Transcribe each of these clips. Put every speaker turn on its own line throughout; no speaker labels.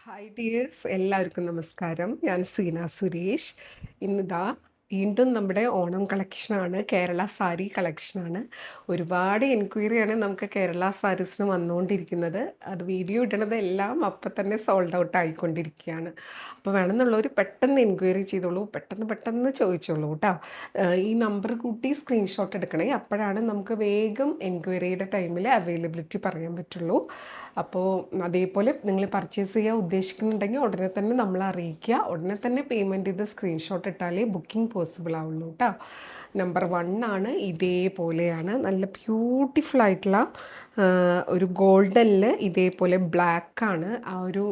Hi dears, എല്ലാവർക്കും നമസ്കാരം. ഞാൻ സീന സുരേഷ്. ഇന്നിതാ വീണ്ടും നമ്മുടെ ഓണം കളക്ഷനാണ്, കേരള സാരി കളക്ഷനാണ്. ഒരുപാട് എൻക്വയറിയാണ് നമുക്ക് കേരള സാരീസിന് വന്നുകൊണ്ടിരിക്കുന്നത്. അത് വീഡിയോ ഇടണത് എല്ലാം അപ്പം തന്നെ സോൾഡ് ഔട്ട് ആയിക്കൊണ്ടിരിക്കുകയാണ്. അപ്പോൾ വേണമെന്നുള്ളവർ പെട്ടെന്ന് എൻക്വയറി ചെയ്തോളൂ, പെട്ടെന്ന് ചോദിച്ചോളൂ കേട്ടോ. ഈ നമ്പർ കൂട്ടി സ്ക്രീൻഷോട്ട് എടുക്കണേ, അപ്പോഴാണ് നമുക്ക് വേഗം എൻക്വയറിയുടെ ടൈമിൽ അവൈലബിലിറ്റി പറയാൻ പറ്റുള്ളൂ. അപ്പോൾ അതേപോലെ നിങ്ങൾ പർച്ചേസ് ചെയ്യാൻ ഉദ്ദേശിക്കുന്നുണ്ടെങ്കിൽ ഉടനെ തന്നെ നമ്മളെ അറിയിക്കുക. ഉടനെ തന്നെ പേയ്മെൻറ്റ് ചെയ്ത് സ്ക്രീൻഷോട്ട് ഇട്ടാലേ ബുക്കിംഗ് പോസിബിൾ ആവുള്ളൂ കേട്ടോ. നമ്പർ 1 ആണ്, ഇതേപോലെയാണ് നല്ല ബ്യൂട്ടിഫുൾ ആയിട്ടുള്ള ഒരു ഗോൾഡനിൽ ഇതേപോലെ ബ്ലാക്കാണ് ആ ഒരു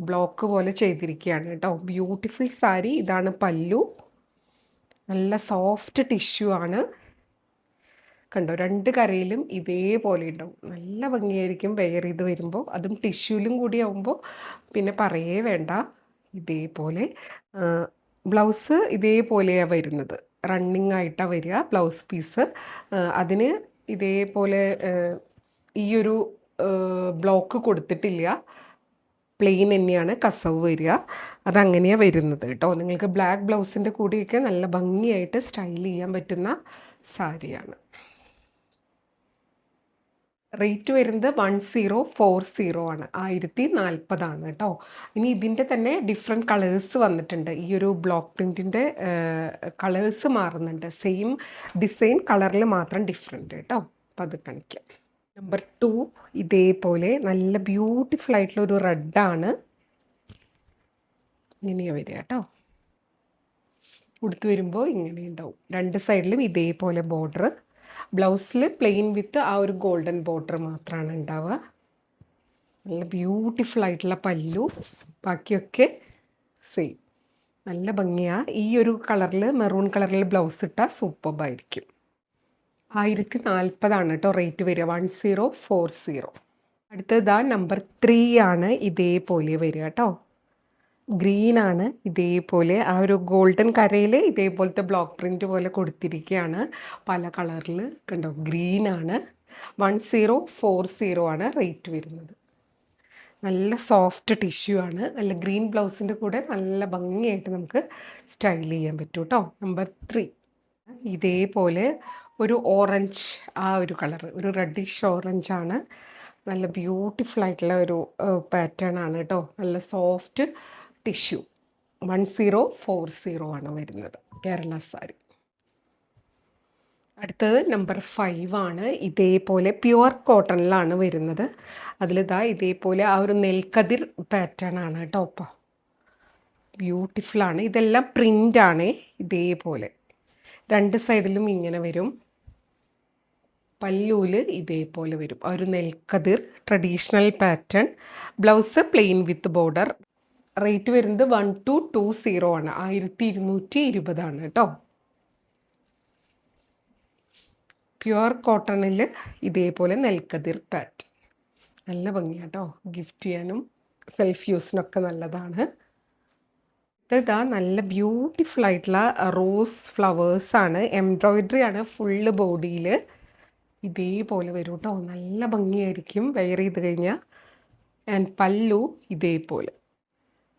ബ്ലോക്ക് പോലെ ചെയ്തിരിക്കുകയാണ് കേട്ടോ. ബ്യൂട്ടിഫുൾ സാരി. ഇതാണ് പല്ലു. നല്ല സോഫ്റ്റ് ടിഷ്യൂ ആണ്. കണ്ടോ, രണ്ട് കരയിലും ഇതേപോലെ ഉണ്ടാവും. നല്ല ഭംഗിയായിരിക്കും വെയർ ചെയ്ത് വരുമ്പോൾ. അതും ടിഷ്യൂലും കൂടി ആവുമ്പോൾ പിന്നെ പറയേ വേണ്ട. ഇതേപോലെ ബ്ലൗസ് ഇതേപോലെയാണ് വരുന്നത്. റണ്ണിങ് ആയിട്ടാണ് വരിക ബ്ലൗസ് പീസ്. അതിന് ഇതേപോലെ ഈ ഒരു ബ്ലോക്ക് കൊടുത്തിട്ടില്ല, പ്ലെയിൻ തന്നെയാണ് കസവ് വരിക. അതങ്ങനെയാണ് വരുന്നത് കേട്ടോ. നിങ്ങൾക്ക് ബ്ലാക്ക് ബ്ലൗസിൻ്റെ കൂടെയൊക്കെ നല്ല ഭംഗിയായിട്ട് സ്റ്റൈൽ ചെയ്യാൻ പറ്റുന്ന സാരിയാണ്. റേറ്റ് വരുന്നത് 1040 ആണ്, 1040 കേട്ടോ. ഇനി ഇതിൻ്റെ തന്നെ ഡിഫറെൻറ്റ് കളേഴ്സ് വന്നിട്ടുണ്ട്. ഈ ഒരു ബ്ലോക്ക് പ്രിൻറ്റിൻ്റെ കളേഴ്സ് മാറുന്നുണ്ട്. സെയിം ഡിസൈൻ കളറിൽ മാത്രം ഡിഫറെൻറ്റ് കേട്ടോ. അപ്പോൾ അത് കാണിക്കാം. നമ്പർ 2 ഇതേപോലെ നല്ല ബ്യൂട്ടിഫുൾ ആയിട്ടുള്ള ഒരു റെഡാണ്. ഇങ്ങനെയാണ് വരിക കേട്ടോ. ഉടുത്ത് വരുമ്പോൾ ഇങ്ങനെ ഉണ്ടാവും. രണ്ട് സൈഡിലും ഇതേപോലെ ബോർഡർ. ബ്ലൗസിൽ പ്ലെയിൻ വിത്ത് ആ ഒരു ഗോൾഡൻ ബോർഡർ മാത്രമാണ് ഉണ്ടാവുക. നല്ല ബ്യൂട്ടിഫുൾ ആയിട്ടുള്ള പല്ലു. ബാക്കിയൊക്കെ സെയിം. നല്ല ഭംഗിയാണ്. ഈ ഒരു കളറിൽ, മെറൂൺ കളറിൽ ബ്ലൗസ് ഇട്ടാൽ സൂപ്പർബായിരിക്കും. 1040 കേട്ടോ റേറ്റ് വരിക. 1040. അടുത്തതാ നമ്പർ 3 ആണ്, ഇതേപോലെ വരിക കേട്ടോ. ഗ്രീനാണ്. ഇതേപോലെ ആ ഒരു ഗോൾഡൻ കരയിൽ ഇതേപോലത്തെ ബ്ലോക്ക് പ്രിൻറ്റ് പോലെ കൊടുത്തിരിക്കുകയാണ്. പല കളറിൽ കണ്ടോ. ഗ്രീനാണ്. 1040 ആണ് റേറ്റ് വരുന്നത്. നല്ല സോഫ്റ്റ് ടിഷ്യൂ ആണ്. നല്ല ഗ്രീൻ ബ്ലൗസിൻ്റെ കൂടെ നല്ല ഭംഗിയായിട്ട് നമുക്ക് സ്റ്റൈൽ ചെയ്യാൻ പറ്റും കേട്ടോ. നമ്പർ 3 ഇതേപോലെ ഒരു ഓറഞ്ച്, ആ ഒരു കളർ ഒരു റെഡിഷ് ഓറഞ്ച് ആണ്. നല്ല ബ്യൂട്ടിഫുൾ ആയിട്ടുള്ള ഒരു പാറ്റേൺ ആണ് കേട്ടോ. നല്ല സോഫ്റ്റ് ടിഷ്യൂ. 1040 ആണ് വരുന്നത് കേരള സാരി. അടുത്തത് നമ്പർ 5 ആണ്. ഇതേപോലെ പ്യുവർ കോട്ടണിലാണ് വരുന്നത്. അതിലിതാ ഇതേപോലെ ആ ഒരു നെൽക്കതിർ പാറ്റേൺ ആണ് കേട്ടോ. ഇപ്പോൾ ബ്യൂട്ടിഫുള്ളാണ്. ഇതെല്ലാം പ്രിൻ്റാണ്. ഇതേപോലെ രണ്ട് സൈഡിലും ഇങ്ങനെ വരും. പല്ലൂല് ഇതേപോലെ വരും ആ ഒരു നെൽക്കതിർ traditional pattern. Blouse plain with border. Rate വരുന്നത് 1220 ആണ്, 1220 കേട്ടോ. പ്യുവർ കോട്ടണിൽ ഇതേപോലെ നെൽക്കതിർ പാറ്റ്. നല്ല ഭംഗിയാണ് കേട്ടോ. ഗിഫ്റ്റ് ചെയ്യാനും സെൽഫ് യൂസിനൊക്കെ നല്ലതാണ്. ഇതാ നല്ല ബ്യൂട്ടിഫുൾ ആയിട്ടുള്ള റോസ് ഫ്ലവേഴ്സാണ്. എംബ്രോയിഡറി ആണ് ഫുള്ള് ബോഡിയിൽ. ഇതേപോലെ വരും കേട്ടോ. നല്ല ഭംഗിയായിരിക്കും വെയർ ചെയ്ത് കഴിഞ്ഞാൽ. ആൻഡ് പല്ലു ഇതേപോലെ.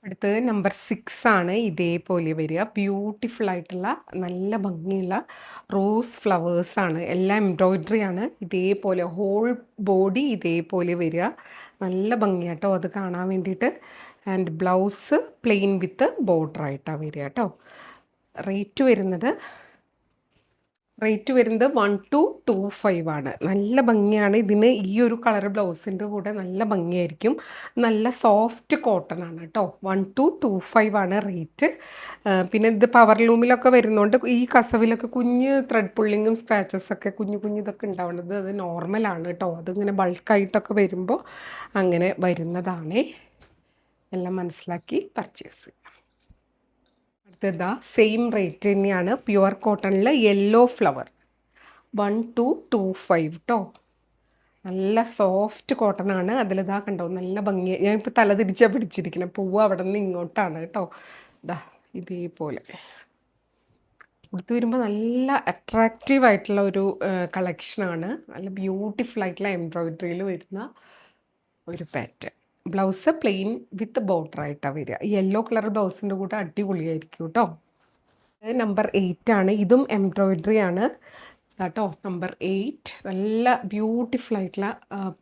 അടുത്തത് നമ്പർ 6 ആണ്. ഇതേപോലെ വരിക. ബ്യൂട്ടിഫുൾ ആയിട്ടുള്ള നല്ല ഭംഗിയുള്ള റോസ് ഫ്ലവേഴ്സാണ്. എല്ലാം എംബ്രോയിഡറി ആണ്. ഇതേപോലെ ഹോൾ ബോഡി ഇതേപോലെ വരിക. നല്ല ഭംഗിയാട്ടോ അത് കാണാൻ വേണ്ടിയിട്ട്. And blouse plain with border ആയിട്ടാണ് വരിക കേട്ടോ. റേറ്റ് വരുന്നത് 1225 ആണ്. നല്ല ഭംഗിയാണ്. ഇതിന് ഈ ഒരു കളർ ബ്ലൗസിൻ്റെ കൂടെ നല്ല ഭംഗിയായിരിക്കും. നല്ല സോഫ്റ്റ് കോട്ടൺ ആണ് കേട്ടോ. 1225 ആണ് റേറ്റ്. പിന്നെ ഇത് പവർ ലൂമിലൊക്കെ വരുന്നതുകൊണ്ട് ഈ കസവിലൊക്കെ കുഞ്ഞ് ത്രെഡ് പുള്ളിങ്ങും സ്ക്രാച്ചസൊക്കെ കുഞ്ഞു ഇതൊക്കെ ഉണ്ടാവുന്നത് അത് നോർമലാണ് കേട്ടോ. അതിങ്ങനെ ബൾക്കായിട്ടൊക്കെ വരുമ്പോൾ അങ്ങനെ വരുന്നതാണേ. എല്ലാം മനസ്സിലാക്കി പർച്ചേസ് ചെയ്യാം. അടുത്തതാ സെയിം റേറ്റ് തന്നെയാണ്. പ്യുവർ കോട്ടണിൽ യെല്ലോ ഫ്ലവർ. 1225 കേട്ടോ. നല്ല സോഫ്റ്റ് കോട്ടൺ ആണ്. അതിലിതാ കണ്ടോ നല്ല ഭംഗി. ഞാനിപ്പോൾ തല തിരിച്ചാണ് പിടിച്ചിരിക്കുന്നത്. പൂവ് അവിടെ നിന്ന് ഇങ്ങോട്ടാണ് കേട്ടോ. ഇതാ ഇതേപോലെ ഉടുത്ത് വരുമ്പോൾ നല്ല അട്രാക്റ്റീവ് ആയിട്ടുള്ള ഒരു കളക്ഷനാണ്. നല്ല ബ്യൂട്ടിഫുൾ ആയിട്ടുള്ള എംബ്രോയിഡറിയിൽ വരുന്ന ഒരു pattern. Blouse plain with border ആയിട്ടാണ് വരിക. യെല്ലോ കളർ ബ്ലൗസിൻ്റെ കൂടെ അടിപൊളിയായിരിക്കും കേട്ടോ. നമ്പർ 8 ആണ്. ഇതും എംബ്രോയിഡറി ആണ് കേട്ടോ. നമ്പർ 8 നല്ല ബ്യൂട്ടിഫുൾ ആയിട്ടുള്ള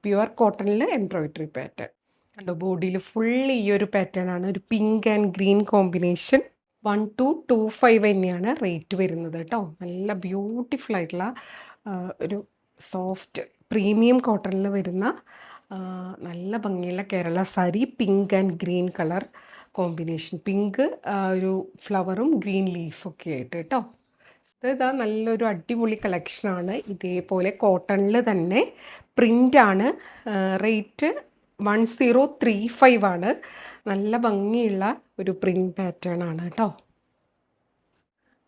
പ്യുവർ കോട്ടണിൽ എംബ്രോയിഡറി പാറ്റേൺ കണ്ടോ. ബോഡിയിൽ ഫുൾ ഈ ഒരു പാറ്റേൺ ആണ്. ഒരു പിങ്ക് ആൻഡ് ഗ്രീൻ കോമ്പിനേഷൻ. 1225 തന്നെയാണ് റേറ്റ് വരുന്നത് കേട്ടോ. നല്ല ബ്യൂട്ടിഫുൾ ആയിട്ടുള്ള ഒരു സോഫ്റ്റ് പ്രീമിയം കോട്ടണിൽ വരുന്ന നല്ല ഭംഗിയുള്ള Kerala sari. Pink and green colour combination. Pink ഒരു ഫ്ലവറും ഗ്രീൻ ലീഫൊക്കെ ആയിട്ട് കേട്ടോ. ഇതാ നല്ലൊരു അടിപൊളി കളക്ഷനാണ്. ഇതേപോലെ കോട്ടണിൽ തന്നെ പ്രിൻ്റാണ്. റേറ്റ് 1035 ആണ്. നല്ല ഭംഗിയുള്ള ഒരു പ്രിൻ്റ് പാറ്റേൺ ആണ് കേട്ടോ.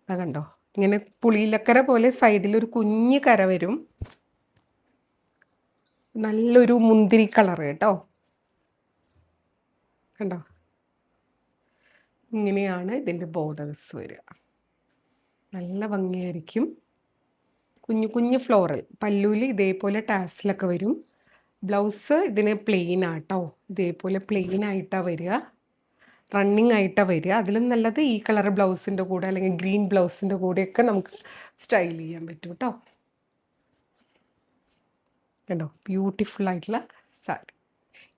അത് കണ്ടോ, ഇങ്ങനെ പുളിയിലക്കര പോലെ സൈഡിലൊരു കുഞ്ഞ് കര വരും. നല്ലൊരു മുന്തിരി കളർ കേട്ടോ. കണ്ടോ, ഇങ്ങനെയാണ് ഇതിൻ്റെ ബോർഡേഴ്സ് വരിക. നല്ല ഭംഗിയായിരിക്കും. കുഞ്ഞു കുഞ്ഞു ഫ്ലോറൽ പല്ലൂല് ഇതേപോലെ ടാസിലൊക്കെ വരും. ബ്ലൗസ് ഇതിന് പ്ലെയിൻ ആട്ടോ. ഇതേപോലെ പ്ലെയിൻ ആയിട്ടാണ് വരിക. റണ്ണിങ് ആയിട്ടാണ് വരിക. അതിലും നല്ലത് ഈ കളർ ബ്ലൗസിൻ്റെ കൂടെ അല്ലെങ്കിൽ ഗ്രീൻ ബ്ലൗസിൻ്റെ കൂടെയൊക്കെ നമുക്ക് സ്റ്റൈൽ ചെയ്യാൻ പറ്റും കേട്ടോ. കണ്ടോ, ബ്യൂട്ടിഫുൾ ആയിട്ടുള്ള സാരി.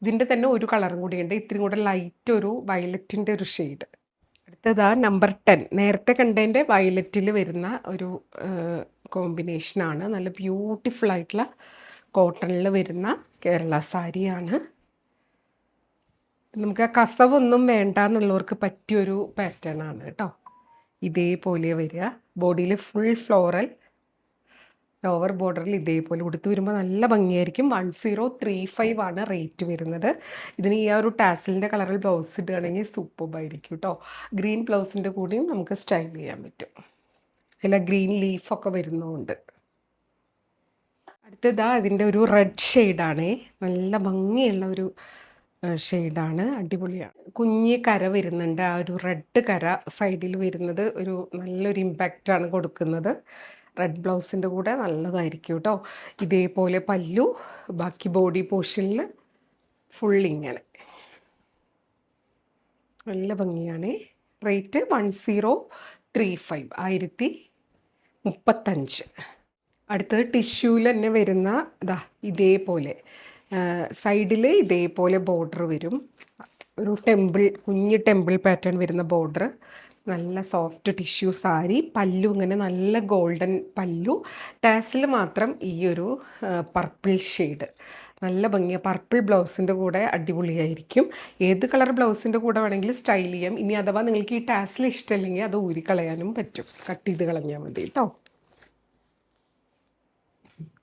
ഇതിൻ്റെ തന്നെ ഒരു കളറും കൂടിയുണ്ട്, ഇത്തിരി കൂടെ ലൈറ്റ് ഒരു വയലറ്റിൻ്റെ ഒരു ഷെയ്ഡ്. അടുത്തതാ നമ്പർ 10. നേരത്തെ കണ്ടതിൻ്റെ വയലറ്റിൽ വരുന്ന ഒരു കോമ്പിനേഷനാണ്. നല്ല ബ്യൂട്ടിഫുൾ ആയിട്ടുള്ള കോട്ടണിൽ വരുന്ന കേരള സാരിയാണ്. നമുക്ക് ആ കസവൊന്നും വേണ്ട എന്നുള്ളവർക്ക് പറ്റിയൊരു പാറ്റേൺ ആണ് കേട്ടോ. ഇതേപോലെ വരിക. ബോഡിയിൽ ഫുൾ ഫ്ലോറൽ, ലോവർ ബോർഡറിൽ ഇതേപോലെ ഉടുത്ത് വരുമ്പോൾ നല്ല ഭംഗിയായിരിക്കും. 1035 ആണ് റേറ്റ് വരുന്നത്. ഇതിന് ഈ ഒരു ടാസിലിൻ്റെ കളറിൽ ബ്ലൗസ് ഇടുകയാണെങ്കിൽ സൂപ്പർബായിരിക്കും കേട്ടോ. ഗ്രീൻ ബ്ലൗസിൻ്റെ കൂടെയും നമുക്ക് സ്റ്റൈൽ ചെയ്യാൻ പറ്റും. അതിൽ ഗ്രീൻ ലീഫൊക്കെ വരുന്നതുകൊണ്ട്. അടുത്തതാ ഇതിൻ്റെ ഒരു റെഡ് ഷെയ്ഡാണേ. നല്ല ഭംഗിയുള്ള ഒരു ഷെയ്ഡാണ്. അടിപൊളിയാണ്. കുഞ്ഞ് കര വരുന്നുണ്ട്. ആ ഒരു റെഡ് കര സൈഡിൽ വരുന്നത് ഒരു നല്ലൊരു ഇമ്പാക്റ്റാണ് കൊടുക്കുന്നത്. റെഡ് ബ്ലൗസിൻ്റെ കൂടെ നല്ലതായിരിക്കും കേട്ടോ. ഇതേപോലെ പല്ലു, ബാക്കി ബോഡി പോർഷനിൽ ഫുൾ ഇങ്ങനെ നല്ല ഭംഗിയാണ്. റേറ്റ് 1035 1035. അടുത്തത് ടിഷ്യൂവിൽ തന്നെ വരുന്ന ഇതാ ഇതേപോലെ സൈഡിൽ ഇതേപോലെ ബോർഡർ വരും. ഒരു ടെമ്പിൾ, കുഞ്ഞ് ടെമ്പിൾ പാറ്റേൺ വരുന്ന ബോർഡർ. നല്ല സോഫ്റ്റ് ടിഷ്യൂ സാരി. പല്ലു ഇങ്ങനെ നല്ല ഗോൾഡൻ പല്ലു. ടാസിൽ മാത്രം ഈ ഒരു പർപ്പിൾ ഷെയ്ഡ്. നല്ല ഭംഗിയാണ്. പർപ്പിൾ ബ്ലൗസിൻ്റെ കൂടെ അടിപൊളിയായിരിക്കും. ഏത് കളർ ബ്ലൗസിൻ്റെ കൂടെ വേണമെങ്കിലും സ്റ്റൈൽ ചെയ്യാം. ഇനി അഥവാ നിങ്ങൾക്ക് ഈ ടാസിൽ ഇഷ്ടമല്ലെങ്കിൽ അത് ഊരിക്കളയാനും പറ്റും. കട്ട് ചെയ്ത് കളഞ്ഞാൽ മതി കേട്ടോ.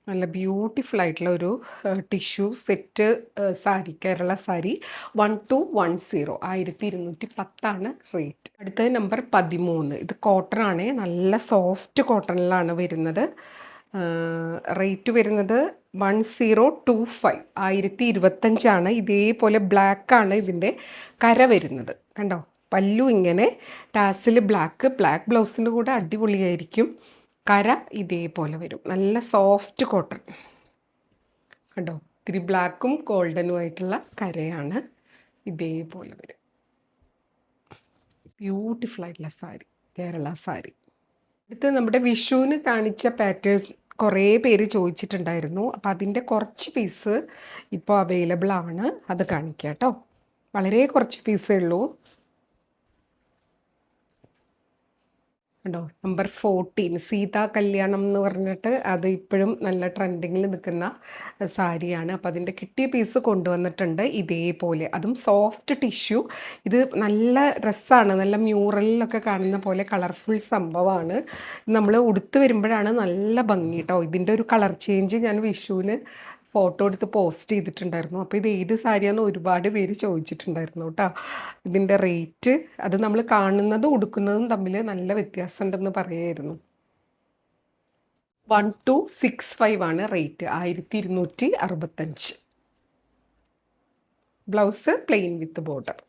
നല്ല ബ്യൂട്ടിഫുൾ ആയിട്ടുള്ള ഒരു tissue set sari, Kerala sari. 1210 1210 rate. അടുത്തത് നമ്പർ 13. ഇത് കോട്ടൺ ആണ്. നല്ല സോഫ്റ്റ് കോട്ടണിലാണ് വരുന്നത്. റേറ്റ് വരുന്നത് 1025 1025. ഇതേപോലെ ബ്ലാക്കാണ് ഇതിൻ്റെ കര വരുന്നത്. കണ്ടോ, പല്ലു ഇങ്ങനെ ടാസിൽ ബ്ലാക്ക് ബ്ലൗസിൻ്റെ കൂടെ അടിപൊളിയായിരിക്കും. കര ഇതേപോലെ വരും. നല്ല സോഫ്റ്റ് കോട്ടൺ കണ്ടോ. ഇത്തിരി ബ്ലാക്കും ഗോൾഡനും ആയിട്ടുള്ള കരയാണ്. ഇതേപോലെ വരും. ബ്യൂട്ടിഫുൾ ആയിട്ടുള്ള സാരി, കേരള സാരി. അടുത്ത് നമ്മുടെ വിഷുവിന് കാണിച്ച പാറ്റേൺസ് കുറേ പേര് ചോദിച്ചിട്ടുണ്ടായിരുന്നു. അപ്പോൾ അതിൻ്റെ കുറച്ച് പീസ് ഇപ്പോൾ അവൈലബിൾ ആണ്. അത് കാണിക്കാം കേട്ടോ. വളരെ കുറച്ച് പീസേ ഉള്ളൂ. കണ്ടോ, നമ്പർ 14 സീതാ കല്യാണം എന്ന് പറഞ്ഞിട്ട് അത് ഇപ്പോഴും നല്ല ട്രെൻഡിങ്ങിൽ നിൽക്കുന്ന സാരിയാണ്. അപ്പോൾ അതിൻ്റെ കിട്ടിയ പീസ് കൊണ്ടുവന്നിട്ടുണ്ട്. ഇതേപോലെ അതും സോഫ്റ്റ് ടിഷ്യൂ. ഇത് നല്ല രസമാണ്. നല്ല മ്യൂറലിലൊക്കെ കാണുന്ന പോലെ കളർഫുൾ സംഭവമാണ്. നമ്മൾ ഉടുത്ത് വരുമ്പോഴാണ് നല്ല ഭംഗി കേട്ടോ. ഇതിൻ്റെ ഒരു കളർ ചേഞ്ച് ഞാൻ വിഷുവിന് ഫോട്ടോ എടുത്ത് പോസ്റ്റ് ചെയ്തിട്ടുണ്ടായിരുന്നു. അപ്പോൾ ഇത് ഏത് സാരിയാണെന്ന് ഒരുപാട് പേര് ചോദിച്ചിട്ടുണ്ടായിരുന്നു കേട്ടോ. ഇതിൻ്റെ റേറ്റ് അത് നമ്മൾ കാണുന്നതും ഉടുക്കുന്നതും തമ്മിൽ നല്ല വ്യത്യാസമുണ്ടെന്ന് പറയായിരുന്നു. 1265 ആണ് rate. 1265. Blouse plain with border.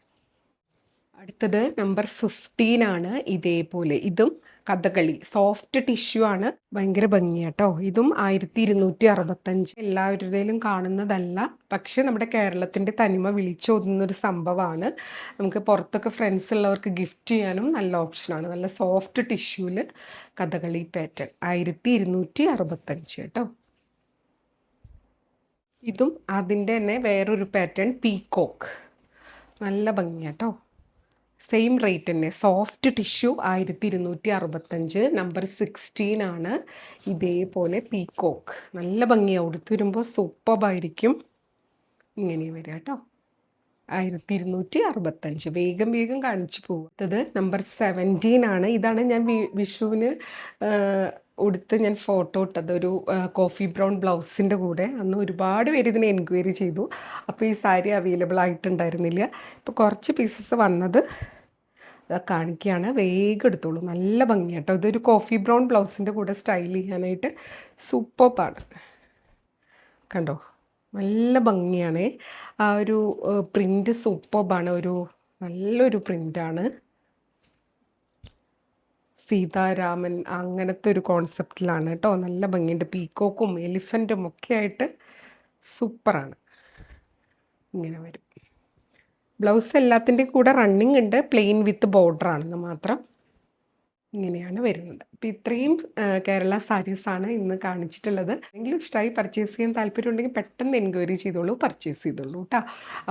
അടുത്തത് നമ്പർ 15 ആണ്. ഇതേപോലെ ഇതും കഥകളി സോഫ്റ്റ് ടിഷ്യൂ ആണ്. ഭയങ്കര ഭംഗിയാട്ടോ. ഇതും 1265. എല്ലാവരുടെയിലും കാണുന്നതല്ല, പക്ഷെ നമ്മുടെ കേരളത്തിന്റെ തനിമ വിളിച്ചോതുന്ന ഒരു സംഭവമാണ്. നമുക്ക് പുറത്തൊക്കെ ഫ്രണ്ട്സ് ഉള്ളവർക്ക് ഗിഫ്റ്റ് ചെയ്യാനും നല്ല ഓപ്ഷനാണ്. നല്ല സോഫ്റ്റ് ടിഷ്യൂല് കഥകളി പാറ്റേൺ 1265 കേട്ടോ. ഇതും അതിൻ്റെ തന്നെ വേറൊരു പാറ്റേൺ പീകോക്ക്. നല്ല ഭംഗിയാട്ടോ. സെയിം റേറ്റ് തന്നെ. Soft tissue 1265. നമ്പർ 16 ആണ്. ഇതേപോലെ പീകോക്ക് നല്ല ഭംഗിയാവും. ഉടുത്ത് വരുമ്പോൾ സൂപ്പറായിരിക്കും. ഇങ്ങനെ വരിക കേട്ടോ. 1265. വേഗം വേഗം കാണിച്ചു പോകും. അത് നമ്പർ 17 ആണ്. ഇതാണ് ഞാൻ വിഷുവിന് ഉടുത്ത് ഞാൻ ഫോട്ടോ ഇട്ടത്. ഒരു കോഫി ബ്രൗൺ ബ്ലൗസിൻ്റെ കൂടെ. അന്ന് ഒരുപാട് പേര് ഇതിനെ എൻക്വയറി ചെയ്തു. അപ്പോൾ ഈ സാരി അവൈലബിൾ ആയിട്ടുണ്ടായിരുന്നില്ല. ഇപ്പോൾ കുറച്ച് പീസസ് വന്നത് കാണിക്കുകയാണ്. വേഗം എടുത്തോളൂ. നല്ല ഭംഗിയാട്ടോ. ഇതൊരു കോഫി ബ്രൗൺ ബ്ലൗസിൻ്റെ കൂടെ സ്റ്റൈൽ ചെയ്യാനായിട്ട് സൂപ്പർബാണ്. കണ്ടോ, നല്ല ഭംഗിയാണ്. ആ ഒരു പ്രിൻ്റ് സൂപ്പർബാണ്. ഒരു നല്ലൊരു പ്രിൻ്റാണ്. സീതാരാമൻ അങ്ങനത്തെ ഒരു കോൺസെപ്റ്റിലാണ് കേട്ടോ. നല്ല ഭംഗിയുണ്ട്. പീക്കോക്കും എലിഫൻറ്റും ഒക്കെ ആയിട്ട് സൂപ്പറാണ്. ഇങ്ങനെ വരും. ബ്ലൗസ് എല്ലാത്തിൻ്റെയും കൂടെ റണ്ണിങ് ഉണ്ട്. പ്ലെയിൻ വിത്ത് ബോർഡർ ആണെന്ന് മാത്രം. ഇങ്ങനെയാണ് വരുന്നത്. അപ്പോൾ ഇത്രയും കേരള സാരീസാണ് ഇന്ന് കാണിച്ചിട്ടുള്ളത്. എന്തെങ്കിലും ഇഷ്ടമായി പർച്ചേസ് ചെയ്യാൻ താല്പര്യം ഉണ്ടെങ്കിൽ പെട്ടെന്ന് എൻക്വയറി ചെയ്തോളൂ, പർച്ചേസ് ചെയ്തോളൂ കേട്ടോ.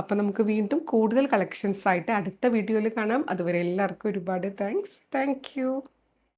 അപ്പോൾ നമുക്ക് വീണ്ടും കൂടുതൽ കളക്ഷൻസ് ആയിട്ട് അടുത്ത വീഡിയോയിൽ കാണാം. അതുവരെ എല്ലാവർക്കും ഒരുപാട് താങ്ക്സ്. Thank you.